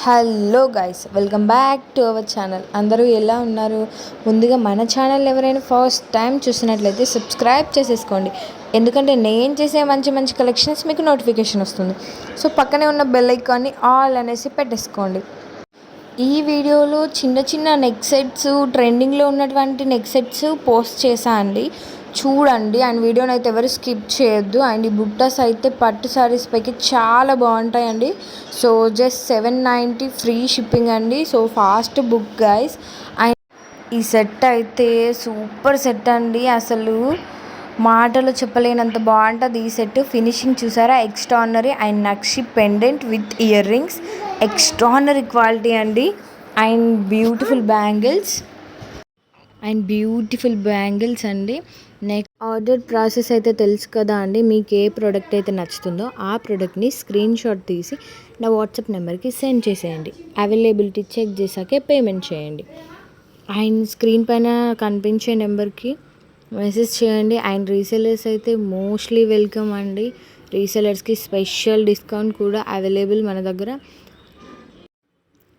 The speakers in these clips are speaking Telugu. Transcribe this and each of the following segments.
Hello guys, welcome back to our channel. అందరూ ఎలా ఉన్నారు? ముందుగా మన ఛానల్ ఎవరైనా ఫస్ట్ టైం చూసినట్లయితే సబ్స్క్రైబ్ చేసేసుకోండి, ఎందుకంటే నేను చేసే మంచి మంచి కలెక్షన్స్ మీకు నోటిఫికేషన్ వస్తుంది. సో పక్కనే ఉన్న బెల్ ఐకాన్ని ఆల్ అనేసి పెట్టేసుకోండి. ఈ వీడియోలో చిన్న చిన్న నెక్ సెట్స్, ట్రెండింగ్లో ఉన్నటువంటి నెక్ సెట్స్ పోస్ట్ చేశా అండి, చూడండి. అండ్ వీడియోని అయితే ఎవరు స్కిప్ చేయొద్దు. అండ్ ఈ బుట్టాస్ అయితే పట్టు శారీస్ పైకి చాలా బాగుంటాయండి. సో జస్ట్ 790 ఫ్రీ షిప్పింగ్ అండి. So fast book guys. And ఈ సెట్ అయితే సూపర్ సెట్ అండి, అసలు మాటలు చెప్పలేనంత బాగుంటుంది ఈ సెట్. ఫినిషింగ్ చూసారా, extraordinary. And nakshi pendant with ear rings, extraordinary quality అండి. అండ్ బ్యూటిఫుల్ బ్యాంగిల్స్ అండి. నెక్స్ట్ ఆర్డర్ ప్రాసెస్ అయితే తెలుసు కదా అండి. మీకు ఏ ప్రోడక్ట్ అయితే నచ్చుతుందో ఆ ప్రోడక్ట్ని స్క్రీన్ షాట్ తీసి నా వాట్సాప్ నెంబర్కి సెండ్ చేసేయండి. అవైలబిలిటీ చెక్ చేశాకే పేమెంట్ చేయండి. అండ్ స్క్రీన్ పైన కనిపించే నెంబర్కి మెసేజ్ చేయండి. అండ్ రీసెలర్స్ అయితే మోస్ట్లీ వెల్కమ్ అండి. రీసెలర్స్కి స్పెషల్ డిస్కౌంట్ కూడా అవైలబుల్ మన దగ్గర.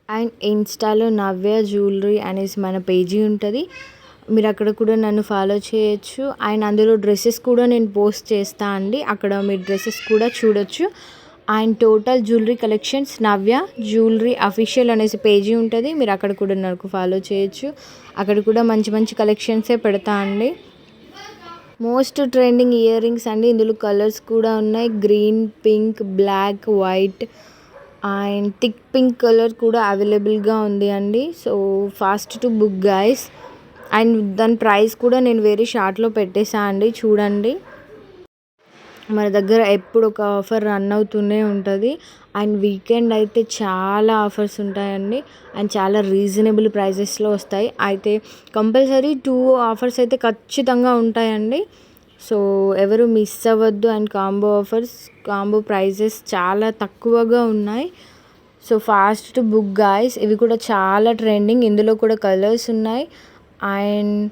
అండ్ ఇన్స్టాలో నవ్య జ్యువెలరీ అనేసి మన పేజీ ఉంటుంది, మీరు అక్కడ కూడా నన్ను ఫాలో చేయొచ్చు. అండ్ అందులో డ్రెస్సెస్ కూడా నేను పోస్ట్ చేస్తా అండి, అక్కడ మీ డ్రెస్సెస్ కూడా చూడొచ్చు. And total jewellery collections Navya jewellery official అనేసి పేజీ ఉంటుంది, మీరు అక్కడ కూడా నాకు ఫాలో చేయొచ్చు. అక్కడ కూడా మంచి మంచి కలెక్షన్సే పెడతా అండి. మోస్ట్ ట్రెండింగ్ ఇయర్ రింగ్స్ అండి, ఇందులో కలర్స్ కూడా ఉన్నాయి. Green, pink, black, white and thick pink colour కూడా అవైలబుల్గా ఉంది అండి. So fast to book guys. And దాని ప్రైస్ కూడా నేను వేరే షార్ట్లో పెట్టేసా అండి, చూడండి. మన దగ్గర ఎప్పుడు ఒక ఆఫర్ రన్ అవుతూనే ఉంటుంది. అండ్ వీకెండ్ అయితే చాలా ఆఫర్స్ ఉంటాయండి, అండ్ చాలా రీజనబుల్ ప్రైజెస్లో వస్తాయి. అయితే కంపల్సరీ 2 ఆఫర్స్ అయితే ఖచ్చితంగా ఉంటాయండి. సో ఎవరు మిస్ అవ్వద్దు. అండ్ కాంబో ప్రైజెస్ చాలా తక్కువగా ఉన్నాయి. So fast to book guys. ఇవి కూడా చాలా ట్రెండింగ్, ఇందులో కూడా కలర్స్ ఉన్నాయి. అండ్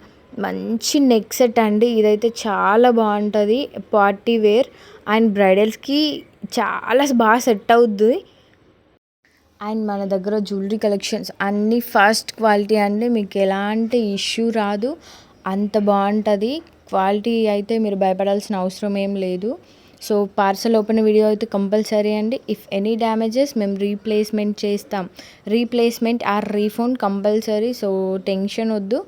మంచి నెక్ సెట్ అండి, ఇదైతే చాలా బాగుంటుంది. పార్టీ వేర్ అండ్ బ్రైడల్స్కి చాలా బాగా సెట్ అవుద్ది. అండ్ మన దగ్గర జ్యువెలరీ కలెక్షన్స్ అన్నీ ఫస్ట్ క్వాలిటీ అండి, మీకు ఎలాంటి ఇష్యూ రాదు, అంత బాగుంటుంది క్వాలిటీ. అయితే మీరు భయపడాల్సిన అవసరం ఏం లేదు. సో పార్సల్ ఓపెన్ వీడియో అయితే కంపల్సరీ అండి. ఇఫ్ ఎనీ డ్యామేజెస్ మేము రీప్లేస్మెంట్ చేస్తాం, replacement or refund compulsory. So tension వద్దు.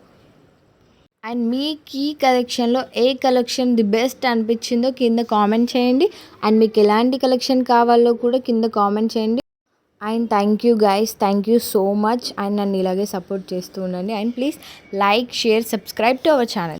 అండ్ మీకు ఈ కలెక్షన్లో ఏ కలెక్షన్ ది బెస్ట్ అనిపించిందో కింద కామెంట్ చేయండి. అండ్ మీకు ఎలాంటి కలెక్షన్ కావాలో కూడా కింద కామెంట్ చేయండి. And thank you guys, thank you so much. And నన్ను ఇలాగే సపోర్ట్ చేస్తూ ఉండండి. And please like, share, subscribe to our channel.